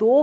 2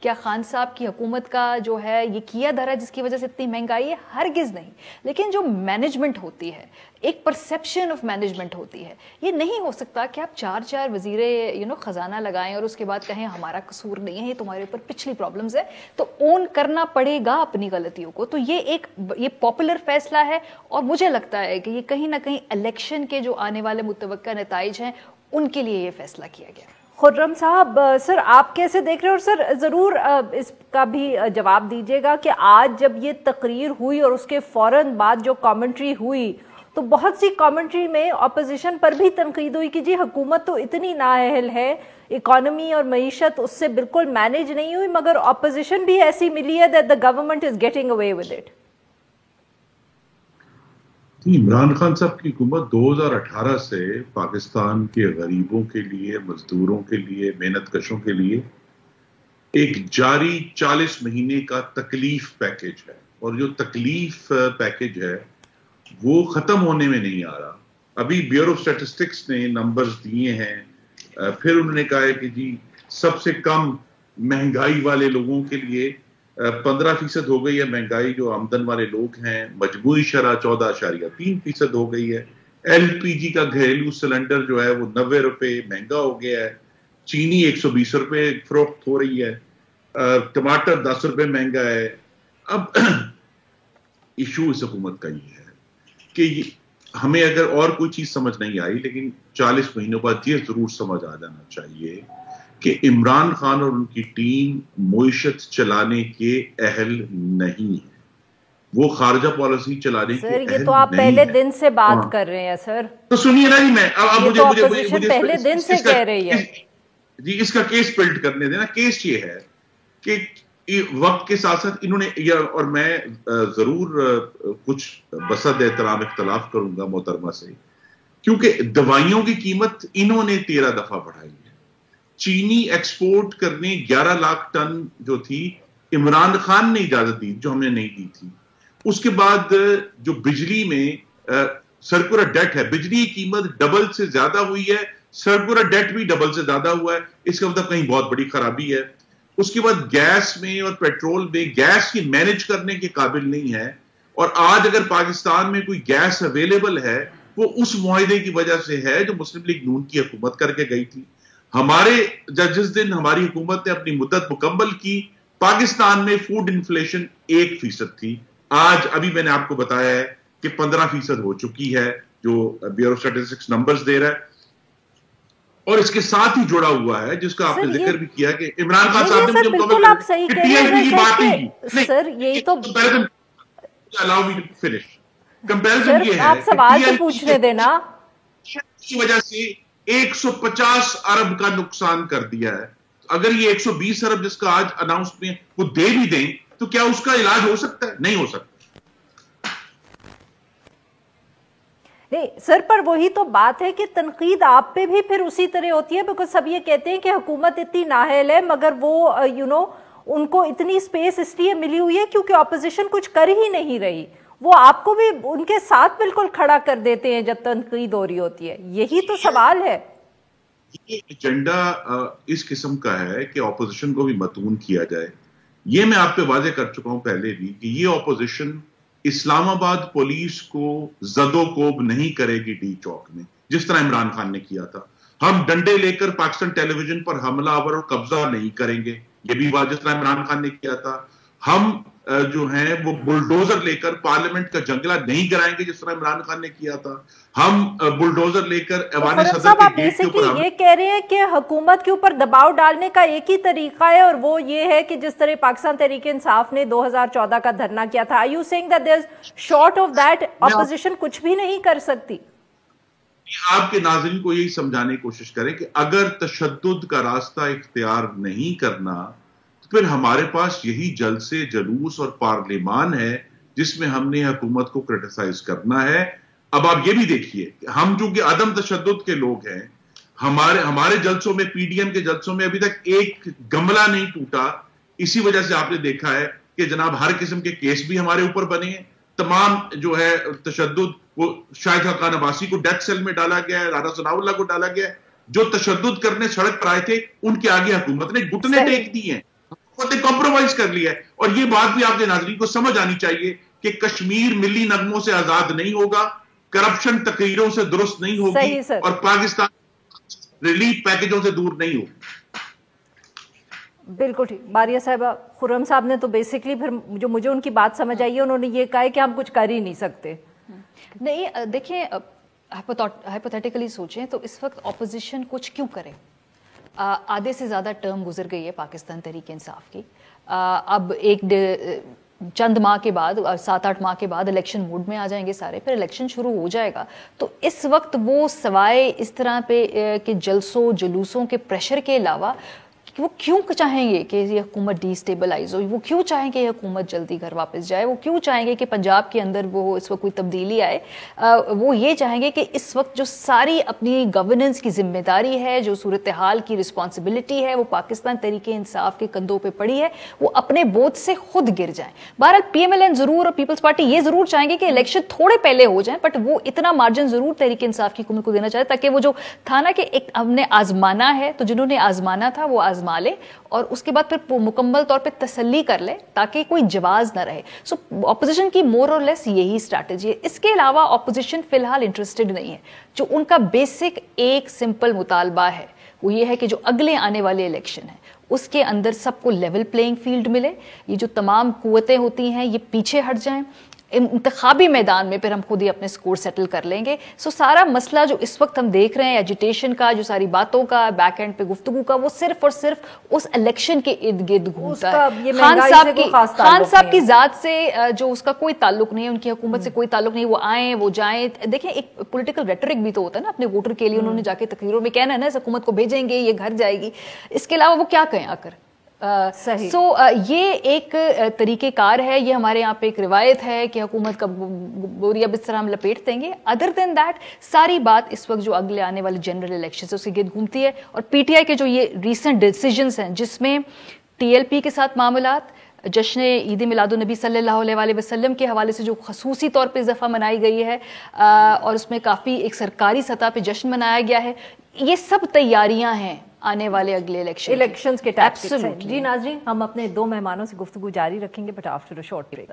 کیا خان صاحب کی حکومت کا جو ہے یہ کیا دھرا جس کی وجہ سے اتنی مہنگائی ہے؟ ہرگز نہیں. لیکن جو مینجمنٹ ہوتی ہے, ایک پرسیپشن آف مینجمنٹ ہوتی ہے, یہ نہیں ہو سکتا کہ آپ 4 وزیر خزانہ لگائیں اور اس کے بعد کہیں ہمارا قصور نہیں ہے, یہ تمہارے اوپر پچھلی پرابلمز ہے. تو اون کرنا پڑے گا اپنی غلطیوں کو. تو یہ پاپولر فیصلہ ہے, اور مجھے لگتا ہے کہ یہ کہیں نہ کہیں الیکشن کے جو آنے والے متوقع نتائج ہیں ان کے لیے یہ فیصلہ کیا گیا. خرم صاحب, سر آپ کیسے دیکھ رہے ہیں؟ اور سر ضرور اس کا بھی جواب دیجیے گا کہ آج جب یہ تقریر ہوئی اور اس کے فوراً بعد جو کامنٹری ہوئی, تو بہت سی کامنٹری میں اپوزیشن پر بھی تنقید ہوئی کہ جی حکومت تو اتنی نااہل ہے, اکانومی اور معیشت اس سے بالکل مینیج نہیں ہوئی, مگر اپوزیشن بھی ایسی ملی ہے that the government is getting away with it. Imran Khan صاحب کی حکومت 2018 سے پاکستان کے غریبوں کے لیے, مزدوروں کے لیے, محنت کشوں کے لیے ایک جاری 40 مہینے کا تکلیف پیکج ہے, اور جو تکلیف پیکج ہے وہ ختم ہونے میں نہیں آ رہا. ابھی بیورو آف اسٹیٹسٹکس نے نمبرز دیے ہیں, پھر انہوں نے کہا ہے کہ جی سب سے کم مہنگائی والے لوگوں کے لیے 15% ہو گئی ہے مہنگائی, جو آمدن والے لوگ ہیں مجموعی شرح 14.3% ہو گئی ہے. ایل پی جی کا گھریلو سلنڈر جو ہے وہ 90 روپے مہنگا ہو گیا ہے, چینی 120 روپے فروخت ہو رہی ہے, ٹماٹر 10 روپے مہنگا ہے. اب ایشو اس حکومت کا یہ ہے کہ ہمیں اگر اور کوئی چیز سمجھ نہیں آئی, لیکن 40 مہینوں بعد یہ ضرور سمجھ آ جانا چاہیے کہ عمران خان اور ان کی ٹیم معیشت چلانے کے اہل نہیں ہے, وہ خارجہ پالیسی چلانے کے اہل نہیں ہے. سر یہ تو آپ پہلے دن سے بات کر رہے ہیں سر. تو سنیے نا جی, میں اب مجھے پہلے دن سے کہہ رہی ہے جی, اس کا کیس بلڈ کرنے دینا. کیس یہ ہے کہ وقت کے ساتھ ساتھ انہوں نے, اور میں ضرور کچھ بسد احترام اختلاف کروں گا محترمہ سے, کیونکہ دوائیوں کی قیمت انہوں نے 13 دفعہ بڑھائی ہے. چینی ایکسپورٹ کرنے 11 لاکھ ٹن جو تھی عمران خان نے اجازت دی, جو ہم نے نہیں دی تھی. اس کے بعد جو بجلی میں سرکولر ڈیٹ ہے, بجلی کی قیمت ڈبل سے زیادہ ہوئی ہے, سرکولر ڈیٹ بھی ڈبل سے زیادہ ہوا ہے. اس کا مطلب کہیں بہت بڑی خرابی ہے. اس کے بعد گیس میں اور پیٹرول میں گیس کی مینج کرنے کے قابل نہیں ہے, اور آج اگر پاکستان میں کوئی گیس اویلیبل ہے وہ اس معاہدے کی وجہ سے ہے جو مسلم لیگ نون کی حکومت کر کے گئی تھی. ہمارے جس دن ہماری حکومت نے اپنی مدت مکمل کی, پاکستان میں فوڈ انفلیشن 1% تھی. آج ابھی میں نے آپ کو بتایا ہے کہ 15% ہو چکی ہے, جو بیورو اسٹیٹسٹکس نمبرز دے رہا ہے. اور اس کے ساتھ ہی جڑا ہوا ہے جس کا آپ نے ذکر بھی کیا کہ عمران خان صاحب نے مجھے بالکل آپ صحیح کہہ رہے ہیں بات نہیں. سر یہی تو allow me to finish. Comparison یہ ہے آپ سوال تو پوچھنے دینا. کی وجہ سے 150 ارب کا نقصان کر دیا ہے. اگر یہ 120 ارب جس کا آج اناؤنس میں وہ دے بھی دیں تو کیا اس کا علاج ہو سکتا ہے؟ نہیں ہو سکتا. نہیں سر, پر وہی تو بات ہے کہ تنقید آپ پہ بھی پھر اسی طرح ہوتی ہے, بیکاز سب یہ کہتے ہیں کہ حکومت اتنی نااہل ہے, مگر وہ ان کو اتنی سپیس اس لیے ملی ہوئی ہے کیونکہ اپوزیشن کچھ کر ہی نہیں رہی. وہ آپ کو بھی ان کے ساتھ بالکل کھڑا کر دیتے ہیں جب تنقید ہو رہی ہوتی ہے. یہی تو سوال ہے. یہ ایجنڈا اس قسم کا ہے کہ اپوزیشن کو بھی متون کیا جائے. یہ میں آپ پہ واضح کر چکا ہوں پہلے بھی کہ یہ اپوزیشن اسلام آباد پولیس کو زد و کوب نہیں کرے گی ڈی چوک میں, جس طرح عمران خان نے کیا تھا. ہم ڈنڈے لے کر پاکستان ٹیلی ویژن پر حملہ آور اور قبضہ نہیں کریں گے, یہ بھی بات جس طرح عمران خان نے کیا تھا. ہم جو ہیں وہ بلڈوزر لے کر پارلیمنٹ کا جنگلہ نہیں گرائیں گے جس طرح عمران خان نے کیا تھا. ہم بلڈوزر لے کر ایوان صدر کے گیٹ کے اوپر یہ کہہ رہے ہیں کہ حکومت کے اوپر دباؤ ڈالنے کا ایک ہی طریقہ ہے, اور وہ یہ ہے کہ جس طرح پاکستان تحریک انصاف نے 2014 کا دھرنا کیا تھا. Are you saying that there's short of that opposition کچھ بھی نہیں کر سکتی؟ آپ کے ناظرین کو یہی سمجھانے کی کوشش کریں کہ اگر تشدد کا راستہ اختیار نہیں کرنا تو پھر ہمارے پاس یہی جلسے جلوس اور پارلیمان ہے جس میں ہم نے حکومت کو کرٹیسائز کرنا ہے. اب آپ یہ بھی دیکھیے کہ ہم چونکہ عدم تشدد کے لوگ ہیں, ہمارے جلسوں میں, پی ڈی ایم کے جلسوں میں ابھی تک ایک گملہ نہیں ٹوٹا. اسی وجہ سے آپ نے دیکھا ہے کہ جناب ہر قسم کے کیس بھی ہمارے اوپر بنے ہیں. تمام جو ہے تشدد, وہ شاہد خاقان عباسی کو ڈیتھ سیل میں ڈالا گیا ہے, رانا ثناء اللہ کو ڈالا گیا ہے. جو تشدد کرنے سڑک پر آئے تھے ان کے آگے حکومت نے گھٹنے ٹیک دی ہیں. نے کمپرومائز کر لیا ہے. اور یہ بات بھی آپ کے ناظرین کو سمجھ آنی چاہیے کہ کشمیر ملی نغموں سے آزاد نہیں ہوگا, کرپشن تقریروں سے درست نہیں ہوگی, اور پاکستان ریلیف پیکجوں سے دور نہیں ہوگی. بالکل ٹھیک. ماریہ صاحبہ, خرم صاحب نے تو بیسکلی پھر جو مجھے ان کی بات سمجھ آئی ہے, انہوں نے یہ کہا ہے کہ ہم کچھ کر ہی نہیں سکتے. نہیں دیکھیں, ہائپوتھیٹیکلی سوچیں تو اس وقت اپوزیشن کچھ کیوں کرے؟ آدھے سے زیادہ ٹرم گزر گئی ہے پاکستان تحریک انصاف کی. اب ایک چند ماہ کے بعد, 7-8 ماہ کے بعد الیکشن موڈ میں آ جائیں گے سارے, پھر الیکشن شروع ہو جائے گا. تو اس وقت وہ سوائے اس طرح پہ کہ جلسوں جلوسوں کے پریشر کے علاوہ وہ کیوں چاہیں گے کہ یہ حکومت ڈی اسٹیبلائز ہو, وہ کیوں چاہیں گے یہ حکومت جلدی گھر واپس جائے, وہ کیوں چاہیں گے کہ پنجاب کے اندر وہ اس وقت کوئی تبدیلی آئے؟ وہ یہ چاہیں گے کہ اس وقت جو ساری اپنی گورننس کی ذمہ داری ہے, جو صورتحال کی رسپانسبلٹی ہے, وہ پاکستان تحریک انصاف کے کندھوں پہ پڑی ہے, وہ اپنے بوجھ سے خود گر جائیں. بہرحال پی ایم ایل این ضرور اور پیپلز پارٹی یہ ضرور چاہیں گے کہ الیکشن تھوڑے پہلے ہو جائیں, بٹ وہ اتنا مارجن ضرور تحریک انصاف کی حکومت کو دینا چاہتے تاکہ وہ جو تھا نا کہ ایک ہم نے آزمانا ہے, تو جنہوں نے آزمانا تھا وہ آزما لے, اور اس کے بعد پھر مکمل طور پہ تسلی کر لے تاکہ کوئی جواز نہ رہے. سو اپوزیشن کی مور اور لیس یہی اسٹریٹجی ہے. اس کے علاوہ اپوزیشن فی الحال انٹرسٹڈ نہیں ہے. جو ان کا بیسک ایک سمپل مطالبہ ہے وہ یہ ہے کہ جو اگلے آنے والے الیکشن ہیں اس کے اندر سب کو لیول پلینگ فیلڈ ملے, یہ جو تمام قوتیں ہوتی ہیں یہ پیچھے ہٹ جائیں, انتخابی میدان میں پھر ہم خود ہی اپنے سکور سیٹل کر لیں گے. سو سارا مسئلہ جو اس وقت ہم دیکھ رہے ہیں ایجیٹیشن کا, جو ساری باتوں کا بیک اینڈ پہ گفتگو کا, وہ صرف اور صرف اس الیکشن کے ارد گرد گھومتا ہے. خان صاحب کی ذات سے جو اس کا کوئی تعلق نہیں ہے, ان کی حکومت سے کوئی تعلق نہیں, وہ آئیں وہ جائیں. دیکھیں ایک پولیٹیکل ریٹرک بھی تو ہوتا ہے نا اپنے ووٹر کے لیے, انہوں نے جا کے تقریروں میں کہنا ہے نا اس حکومت کو بھیجیں گے, یہ گھر جائے گی. اس کے علاوہ وہ کیا کہیں آ کر؟ سو یہ ایک طریقہ کار ہے, یہ ہمارے یہاں پہ ایک روایت ہے کہ حکومت کا بوریا بستر ہم لپیٹ دیں گے. ادر دین دیٹ ساری بات اس وقت جو اگلے آنے والے جنرل الیکشن سے اس کے گرد گھومتی ہے. اور پی ٹی آئی کے جو یہ ریسنٹ ڈیسیجنز ہیں جس میں ٹی ایل پی کے ساتھ معاملات, جشن عید میلاد النبی صلی اللہ علیہ وسلم کے حوالے سے جو خصوصی طور پہ اضافہ منائی گئی ہے, اور اس میں کافی ایک سرکاری سطح پہ جشن منایا گیا ہے, یہ سب تیاریاں ہیں آنے والے اگلے الیکشنز کے ٹیکٹکس ہیں. جی ناظرین, ہم اپنے دو مہمانوں سے گفتگو جاری رکھیں گے, but after a short break.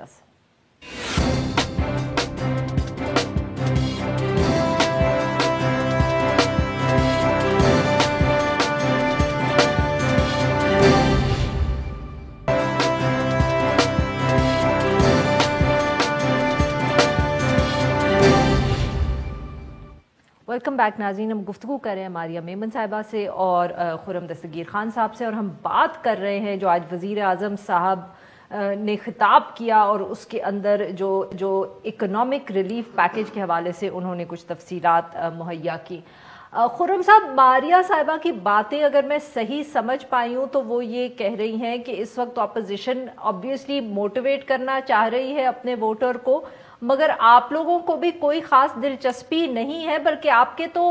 Welcome back ناظرین. ہم گفتگو کر رہے ہیں ماریہ میمن صاحبہ سے اور خرم دستگیر خان صاحب سے, اور ہم بات کر رہے ہیں جو آج وزیر اعظم صاحب نے خطاب کیا اور اس کے اندر جو اکنامک ریلیف پیکج کے حوالے سے انہوں نے کچھ تفصیلات مہیا کی. خرم صاحب, ماریہ صاحبہ کی باتیں اگر میں صحیح سمجھ پائی ہوں تو وہ یہ کہہ رہی ہیں کہ اس وقت اپوزیشن آبویسلی موٹیویٹ کرنا چاہ رہی ہے اپنے ووٹر کو, مگر آپ لوگوں کو بھی کوئی خاص دلچسپی نہیں ہے, بلکہ آپ کے تو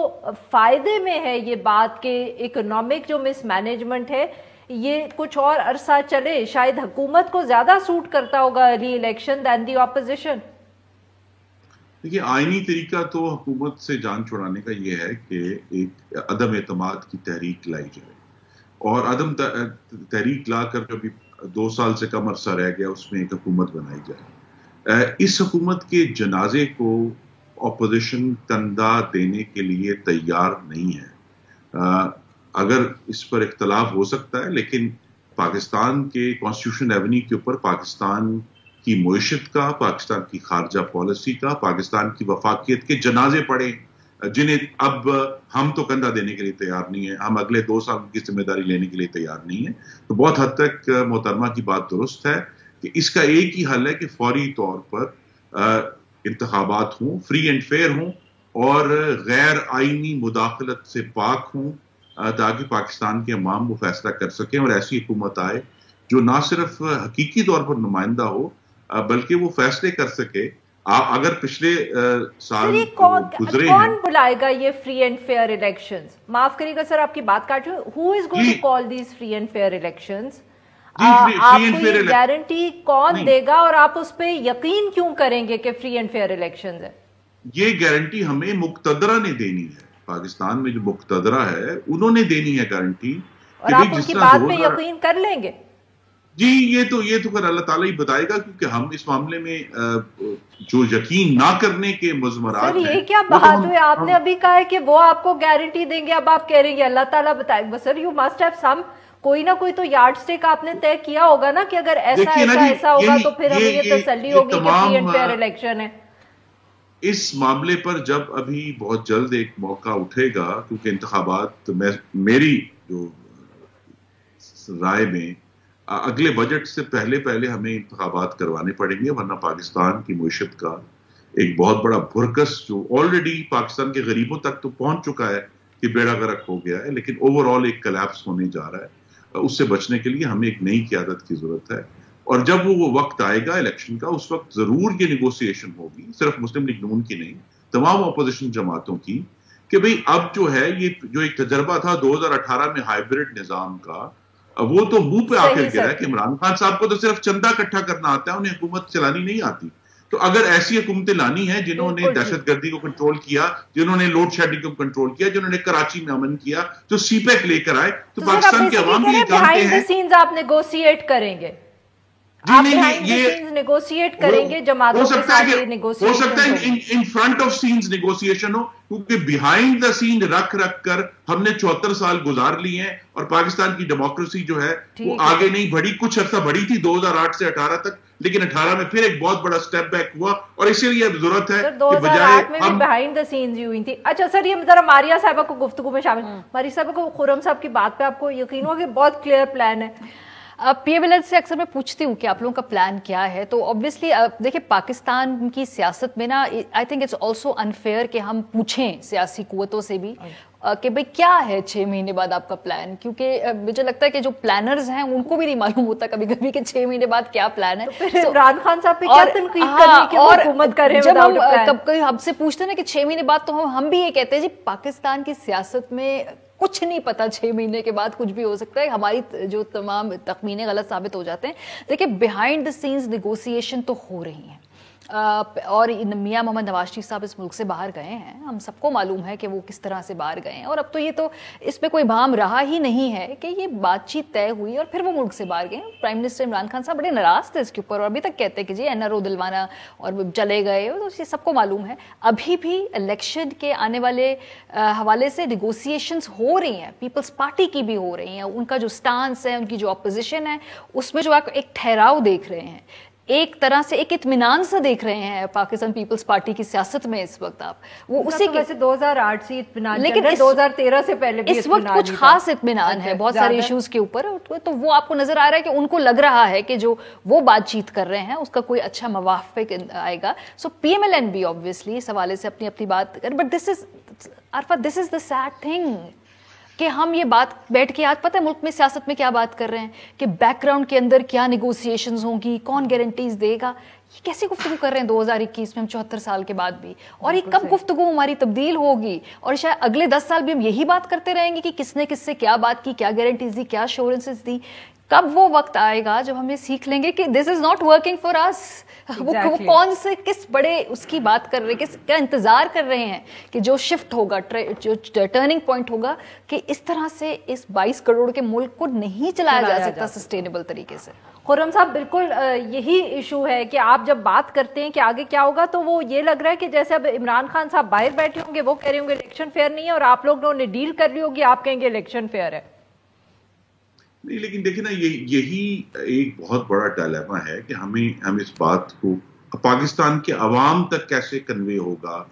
فائدے میں ہے یہ بات کہ اکنامک جو مس مینجمنٹ ہے یہ کچھ اور عرصہ چلے. شاید حکومت کو زیادہ سوٹ کرتا ہوگا ری الیکشن دین دی اپوزیشن. دیکھیے, آئینی طریقہ تو حکومت سے جان چھڑانے کا یہ ہے کہ ایک عدم اعتماد کی تحریک لائی جائے, اور عدم تحریک لا کر جو بھی 2 سال سے کم عرصہ رہ گیا اس میں ایک حکومت بنائی جائے. اس حکومت کے جنازے کو اپوزیشن کندھا دینے کے لیے تیار نہیں ہے. اگر اس پر اختلاف ہو سکتا ہے, لیکن پاکستان کے کانسٹیٹیوشن ریونیو کے اوپر پاکستان کی معیشت کا, پاکستان کی خارجہ پالیسی کا, پاکستان کی وفاقیت کے جنازے پڑے جنہیں اب ہم تو کندھا دینے کے لیے تیار نہیں ہیں, ہم اگلے 2 سال کی ذمہ داری لینے کے لیے تیار نہیں ہیں. تو بہت حد تک محترمہ کی بات درست ہے کہ اس کا ایک ہی حل ہے کہ فوری طور پر انتخابات ہوں, فری اینڈ فیئر ہوں, اور غیر آئینی مداخلت سے پاک ہوں, تاکہ پاکستان کے عوام وہ فیصلہ کر سکیں اور ایسی حکومت آئے جو نہ صرف حقیقی طور پر نمائندہ ہو بلکہ وہ فیصلے کر سکے. اگر پچھلے سال گزرے ہیں, کون بلائے گا یہ فری اینڈ فیئر الیکشنز؟ معاف کریے گا سر آپ کی بات کاٹ رہی ہوں. Who is going to call these free and fair elections? آپ کو یہ گارنٹی کون دے گا اور آپ اس پہ یقین کیوں کریں گے کہ فری اینڈ فیئر الیکشنز ہے؟ یہ گارنٹی ہمیں مقتدرہ نے دینی ہے. پاکستان میں جو مقتدرہ ہے انہوں نے دینی ہے گارنٹی. اور آپ ان کی بات پہ یقین کر لیں گے؟ جی یہ تو پھر اللہ تعالیٰ ہی بتائے گا، کیونکہ ہم اس معاملے میں جو یقین نہ کرنے کے مضمرات سر یہ کیا بات ہوئی، آپ نے ابھی کہا ہے کہ وہ آپ کو گارنٹی دیں گے، اب آپ کہہ رہے ہیں اللہ تعالیٰ بتائے گا. Sir you must have some کوئی نہ کوئی تو یارڈ سٹک آپ نے طے کیا ہوگا نا کہ اگر ایسا ہوگا تو پھر ہمیں یہ تسلی ہوگی کہ فری اینڈ فیئر الیکشن ہے. اس معاملے پر جب ابھی بہت جلد ایک موقع اٹھے گا، کیونکہ انتخابات میری جو رائے میں اگلے بجٹ سے پہلے ہمیں انتخابات کروانے پڑیں گے، ورنہ پاکستان کی معیشت کا ایک بہت بڑا بھرکس جو آلریڈی پاکستان کے غریبوں تک تو پہنچ چکا ہے کہ بیڑا غرق ہو گیا ہے، لیکن اوور آل ایک کلیپس ہونے جا رہا ہے. اس سے بچنے کے لیے ہمیں ایک نئی قیادت کی ضرورت ہے، اور جب وہ وقت آئے گا الیکشن کا، اس وقت ضرور یہ نیگوسیشن ہوگی، صرف مسلم لیگ نون کی نہیں، تمام اپوزیشن جماعتوں کی، کہ بھئی اب جو ہے یہ جو ایک تجربہ تھا 2018 میں ہائیبرڈ نظام کا، وہ تو منہ پہ آ کر گرا ہے کہ عمران خان صاحب کو تو صرف چندہ اکٹھا کرنا آتا ہے، انہیں حکومت چلانی نہیں آتی. تو اگر ایسی حکومتیں لانی ہیں جنہوں نے دہشت گردی کو کنٹرول کیا، جنہوں نے لوڈ شیڈنگ کو کنٹرول کیا، جنہوں نے کراچی میں امن کیا، جو سی پیک لے کر آئے، تو پاکستان کے عوام بھی جانتے ہیں آپ نیگوشیٹ کریں گے، نیگوشیٹ کریں گے جماعتوں کے ساتھ. ہو سکتا ہے in front of scenes negotiation ہو، کیونکہ بیہائنڈ دا سین رکھ کر ہم نے 74 سال گزار لی ہیں، اور پاکستان کی ڈیموکریسی جو ہے وہ آگے نہیں بڑھی. کچھ عرصہ بڑھی تھی 2008 سے 18 تک، لیکن 18 میں پھر ایک بہت بڑا سٹیپ بیک ہوا، اور اسی لیے اب ضرورت ہے کہ بجائے ہم بیہائنڈ دا سینز ہوئی تھی. اچھا سر یہ ذرا ماریہ صاحبہ کو گفتگو میں شامل، ماریہ صاحبہ کو خرم صاحب کی بات پہ آپ کو یقین ہوا کہ بہت کلیئر پلان ہے. پی ایم ایل ایل سے اکثر میں پوچھتی ہوں کہ آپ لوگوں کا پلان کیا ہے، تو آبویسلی دیکھیں پاکستان کی سیاست میں نا I think it's also unfair کہ ہم پوچھیں سیاسی قوتوں سے بھی کہ بھئی کیا ہے 6 مہینے بعد آپ کا پلان، کیونکہ مجھے لگتا ہے کہ جو پلانرز ہیں ان کو بھی نہیں معلوم ہوتا کبھی کبھی کہ 6 مہینے بعد کیا پلان ہے. عمران خان صاحب پہ کیا تنقید کرنی کہ وہ حکومت کریں جب ہم کبھی ہم سے پوچھتے ہیں نا کہ 6 مہینے بعد، تو ہم بھی یہ کہتے ہیں جی پاکستان کی سیاست میں کچھ نہیں پتا، 6 مہینے کے بعد کچھ بھی ہو سکتا ہے، ہماری جو تمام تخمینے غلط ثابت ہو جاتے ہیں. دیکھیں بیہائنڈ دا سینز نیگوسیشن تو ہو رہی ہیں، اور میاں محمد نواز شریف صاحب اس ملک سے باہر گئے ہیں، ہم سب کو معلوم ہے کہ وہ کس طرح سے باہر گئے ہیں، اور اب تو یہ تو اس میں کوئی بھام رہا ہی نہیں ہے کہ یہ بات چیت طے ہوئی اور پھر وہ ملک سے باہر گئے. پرائم منسٹر عمران خان صاحب بڑے ناراض تھے اس کے اوپر، اور ابھی تک کہتے ہیں کہ جی این آر او دلوانا اور چلے گئے، تو یہ سب کو معلوم ہے. ابھی بھی الیکشن کے آنے والے حوالے سے نیگوسیشنز ہو رہی ہیں، پیپلز پارٹی کی بھی ہو رہی ہیں، ان کا جو سٹانس ہے، ان کی جو اپوزیشن ہے، اس میں جو آپ ایک ٹھہراؤ دیکھ رہے ہیں، ایک طرح سے ایک اطمینان سے دیکھ رہے ہیں پاکستان پیپلز پارٹی کی سیاست میں اس وقت. آپ وہ اسی ویسے 2008 سے اطمینان، لیکن 2013 سے پہلے بھی اس وقت کچھ خاص اطمینان ہے بہت سارے ایشوز کے اوپر، تو وہ آپ کو نظر آ رہا ہے کہ ان کو لگ رہا ہے کہ جو وہ بات چیت کر رہے ہیں اس کا کوئی اچھا موافق آئے گا. سو پی ایم ایل این بھی آبویسلی اس حوالے سے اپنی بات کر، but this is Arfa, this is the sad thing کہ ہم یہ بات بیٹھ کے آج پتہ ہے ملک میں سیاست میں کیا بات کر رہے ہیں کہ بیک گراؤنڈ کے اندر کیا نیگوسیشنز ہوں گی، کون گارنٹیز دے گا. یہ کیسی گفتگو کر رہے ہیں 2021 میں ہم 74 سال کے بعد بھی، اور یہ کب گفتگو ہماری تبدیل ہوگی، اور شاید اگلے 10 سال بھی ہم یہی بات کرتے رہیں گے کہ کس نے کس سے کیا بات کی، کیا گارنٹیز دی، کیا ایشورنسز دی. کب وہ وقت آئے گا جب ہمیں سیکھ لیں گے کہ دس از ناٹ ورکنگ فار اس. وہ کون سے کس بڑے اس کی بات کر رہے ہیں، کس کا انتظار کر رہے ہیں کہ جو شفٹ ہوگا، جو ٹرننگ پوائنٹ ہوگا، کہ اس طرح سے اس 22 کروڑ کے ملک کو نہیں چلایا جا سکتا سسٹینیبل طریقے سے. خرم صاحب بالکل یہی ایشو ہے کہ آپ جب بات کرتے ہیں کہ آگے کیا ہوگا، تو وہ یہ لگ رہا ہے کہ جیسے اب عمران خان صاحب باہر بیٹھے ہوں گے، وہ کہہ رہے ہوں گے الیکشن فیئر نہیں ہے، اور آپ لوگوں نے ڈیل کر لی ہوگی، آپ کہیں گے الیکشن فیئر ہے. نہیں، لیکن دیکھیں نا یہی ایک بہت بڑا ڈائلیما ہے کہ ہم اس بات کو پاکستان کے عوام تک کیسے کنوے ہوگا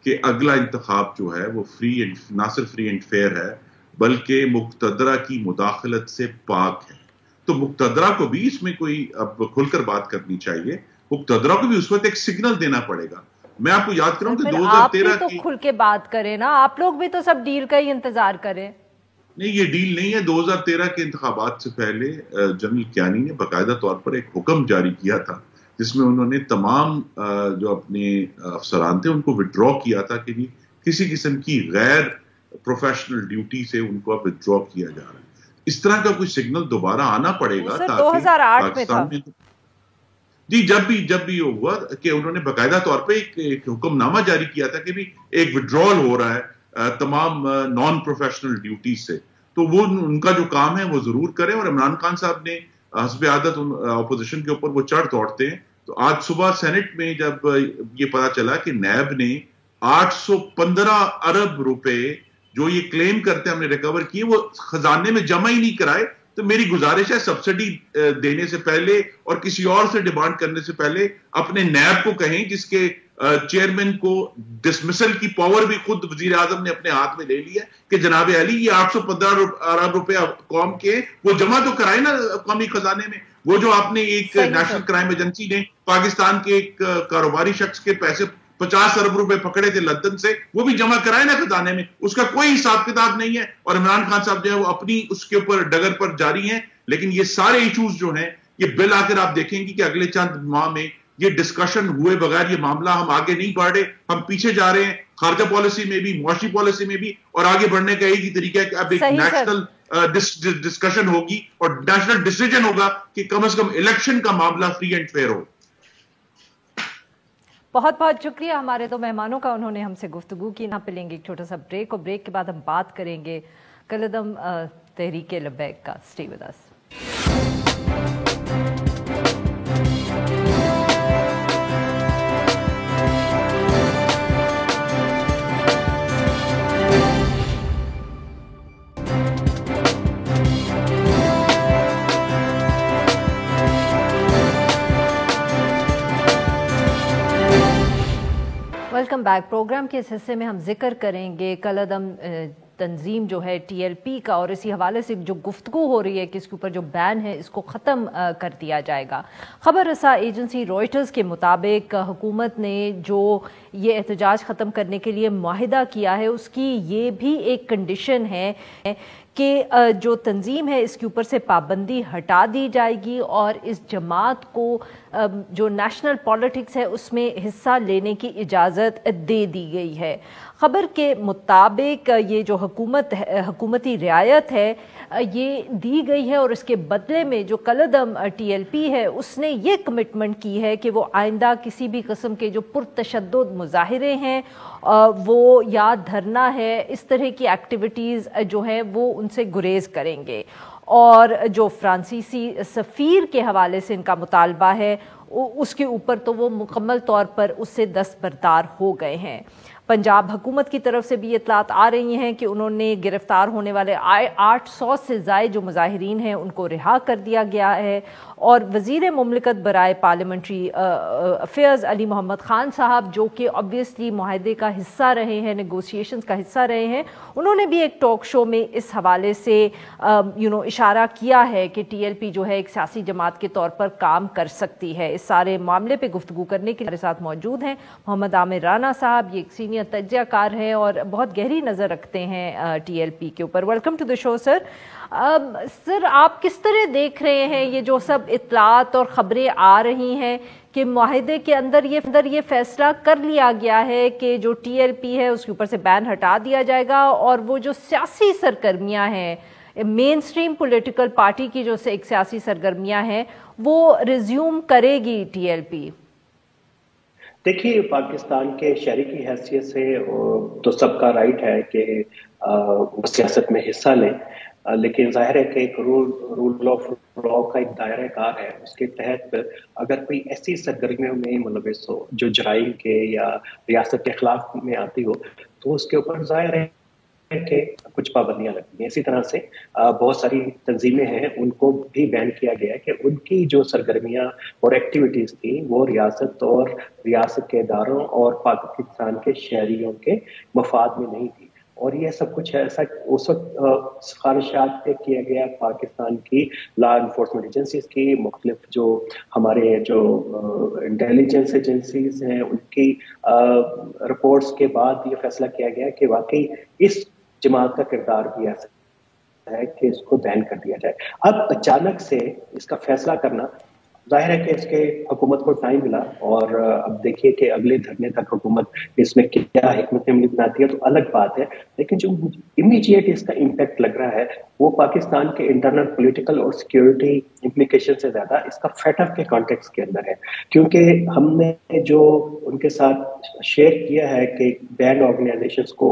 کہ اگلا انتخاب جو ہے وہ نہ صرف فری اینڈ فیئر ہے بلکہ مقتدرہ کی مداخلت سے پاک ہے. تو مقتدرہ کو بھی اس میں کوئی اب کھل کر بات کرنی چاہیے، مقتدرہ کو بھی اس وقت ایک سگنل دینا پڑے گا. میں آپ کو یاد کروں کہ 2013 تو کھل کے بات کریں نا، آپ لوگ بھی تو سب ڈیل کا ہی انتظار کریں. نہیں، یہ ڈیل نہیں ہے. 2013 کے انتخابات سے پہلے جنرل کیانی نے باقاعدہ طور پر ایک حکم جاری کیا تھا جس میں انہوں نے تمام جو اپنے افسران تھے ان کو وڈرا کیا تھا کہ کسی قسم کی غیر پروفیشنل ڈیوٹی سے ان کو اب وڈرا کیا جا رہا ہے. اس طرح کا کوئی سگنل دوبارہ آنا پڑے گا تاکہ پاکستان میں جی جب بھی ہوا کہ انہوں نے باقاعدہ طور پہ ایک حکم نامہ جاری کیا تھا کہ بھی ایک وڈرال ہو رہا ہے تمام نان پروفیشنل ڈیوٹیز سے، تو وہ ان کا جو کام ہے وہ ضرور کریں. اور عمران خان صاحب نے حسب عادت اپوزیشن کے اوپر وہ چڑھ دوڑتے ہیں. تو آج صبح سینٹ میں جب یہ پتا چلا کہ نیب نے 815 ارب روپے جو یہ کلیم کرتے ہیں ہم نے ریکور کیے وہ خزانے میں جمع ہی نہیں کرائے, تو میری گزارش ہے سبسڈی دینے سے پہلے اور کسی اور سے ڈیمانڈ کرنے سے پہلے اپنے نیب کو کہیں, جس کے چیئرمین کو ڈسمسل کی پاور بھی خود وزیر اعظم نے اپنے ہاتھ میں لے لی ہے, کہ جناب علی یہ 815 ارب روپے قوم کے وہ جمع تو کرائے نا قومی خزانے میں. وہ جو آپ نے ایک نیشنل کرائم ایجنسی نے پاکستان کے ایک کاروباری شخص کے پیسے 50 ارب روپے پکڑے تھے لندن سے, وہ بھی جمع کرائے نا خزانے میں, اس کا کوئی حساب کتاب نہیں ہے. اور عمران خان صاحب جو ہے وہ اپنی اس کے اوپر ڈگر پر جاری ہیں. لیکن یہ سارے ایشوز جو ہیں یہ بل آ کر آپ دیکھیں گے کہ اگلے چند ماہ میں یہ ڈسکشن ہوئے بغیر یہ معاملہ ہم آگے نہیں بڑھ رہے, ہم پیچھے جا رہے ہیں خارجہ پالیسی میں بھی, معاشی پالیسی میں بھی, اور آگے بڑھنے کا ایک ہی طریقہ ہے کہ اب ایک نیشنل ڈسکشن ہوگی اور نیشنل ڈیسیجن ہوگا کہ کم از کم الیکشن کا معاملہ فری اینڈ فیئر ہو. بہت بہت شکریہ ہمارے دو مہمانوں کا, انہوں نے ہم سے گفتگو کی. یہاں پہ لیں گے ایک چھوٹا سا بریک, اور بریک کے بعد ہم بات کریں گے کالعدم تحریک لبیک کا. Stay with us. Welcome back. Program کے اس حصے میں ہم ذکر کریں گے کالعدم تنظیم جو ہے ٹی ایل پی کا, اور اسی حوالے سے جو گفتگو ہو رہی ہے کہ اس کے اوپر جو بین ہے اس کو ختم کر دیا جائے گا. خبر رساں ایجنسی رائٹرز کے مطابق حکومت نے جو یہ احتجاج ختم کرنے کے لیے معاہدہ کیا ہے اس کی یہ بھی ایک کنڈیشن ہے کہ جو تنظیم ہے اس کے اوپر سے پابندی ہٹا دی جائے گی, اور اس جماعت کو جو نیشنل پالیٹکس ہے اس میں حصہ لینے کی اجازت دے دی گئی ہے. خبر کے مطابق یہ جو حکومتی رعایت ہے یہ دی گئی ہے, اور اس کے بدلے میں جو کالعدم ٹی ایل پی ہے اس نے یہ کمٹمنٹ کی ہے کہ وہ آئندہ کسی بھی قسم کے جو پرتشدد مظاہرے ہیں وہ یا دھرنا ہے, اس طرح کی ایکٹیویٹیز جو ہیں وہ ان سے گریز کریں گے. اور جو فرانسیسی سفیر کے حوالے سے ان کا مطالبہ ہے اس کے اوپر تو وہ مکمل طور پر اس سے دستبردار ہو گئے ہیں. پنجاب حکومت کی طرف سے بھی اطلاعات آ رہی ہیں کہ انہوں نے گرفتار ہونے والے 800 سے زائد جو مظاہرین ہیں ان کو رہا کر دیا گیا ہے. اور وزیر مملکت برائے پارلیمنٹری افیئرز علی محمد خان صاحب جو کہ obviously معاہدے کا حصہ رہے ہیں, نیگوسیشنز کا حصہ رہے ہیں, انہوں نے بھی ایک ٹاک شو میں اس حوالے سے اشارہ کیا ہے کہ ٹی ایل پی جو ہے ایک سیاسی جماعت کے طور پر کام کر سکتی ہے. اس سارے معاملے پہ گفتگو کرنے کے ہمارے ساتھ موجود ہیں محمد عامر رانا صاحب, یہ ایک سینئر تجزیہ کار ہیں اور بہت گہری نظر رکھتے ہیں ٹی ایل پی کے اوپر. ویلکم ٹو دی شو سر. سر آپ کس طرح دیکھ رہے ہیں یہ جو سب اطلاعات اور خبریں آ رہی ہیں کہ معاہدے کے اندر یہ فیصلہ کر لیا گیا ہے کہ جو ٹی ایل پی ہے اس کے اوپر سے بین ہٹا دیا جائے گا, اور وہ جو سیاسی سرگرمیاں ہیں مین سٹریم پولیٹیکل پارٹی کی جو ایک سیاسی سرگرمیاں ہیں وہ ریزیوم کرے گی ٹی ایل پی؟ دیکھیے, پاکستان کے شہری کی حیثیت سے تو سب کا رائٹ ہے کہ وہ سیاست میں حصہ لیں, لیکن ظاہر ہے کہ ایک رول آف لا کا ایک دائرہ کار ہے, اس کے تحت اگر کوئی ایسی سرگرمیوں میں ملوث ہو جو جرائم کے یا ریاست کے خلاف میں آتی ہو تو اس کے اوپر ظاہر ہے کہ کچھ پابندیاں لگتی ہیں. اسی طرح سے بہت ساری تنظیمیں ہیں ان کو بھی بین کیا گیا ہے کہ ان کی جو سرگرمیاں اور ایکٹیویٹیز تھیں وہ ریاست اور ریاست کے اداروں اور پاکستان کے شہریوں کے مفاد میں نہیں تھی. اور یہ سب کچھ ایسا اس وقت سفارشات پہ کیا گیا پاکستان کی لا انفورسمنٹ ایجنسیز کی, مختلف جو ہمارے جو انٹیلیجنس ایجنسیز ہیں ان کی رپورٹس کے بعد یہ فیصلہ کیا گیا کہ واقعی اس جماعت کا کردار بھی ایسا ہے کہ اس کو بین کر دیا جائے. اب اچانک سے اس کا فیصلہ کرنا, ظاہر ہے کہ اس کے حکومت کو ٹائم ملا, اور اب دیکھیے کہ اگلے دھرنے تک حکومت اس میں کیا حکمت عملی بناتی ہے تو الگ بات ہے, لیکن جو امیڈیٹ اس کا امپیکٹ لگ رہا ہے وہ پاکستان کے انٹرنل پولیٹیکل اور سیکیورٹی امپلیکیشن سے زیادہ اس کا فیٹ اپ کے کانٹیکس کے اندر ہے, کیونکہ ہم نے جو ان کے ساتھ شیئر کیا ہے کہ بینڈ آرگنائزیشنز کو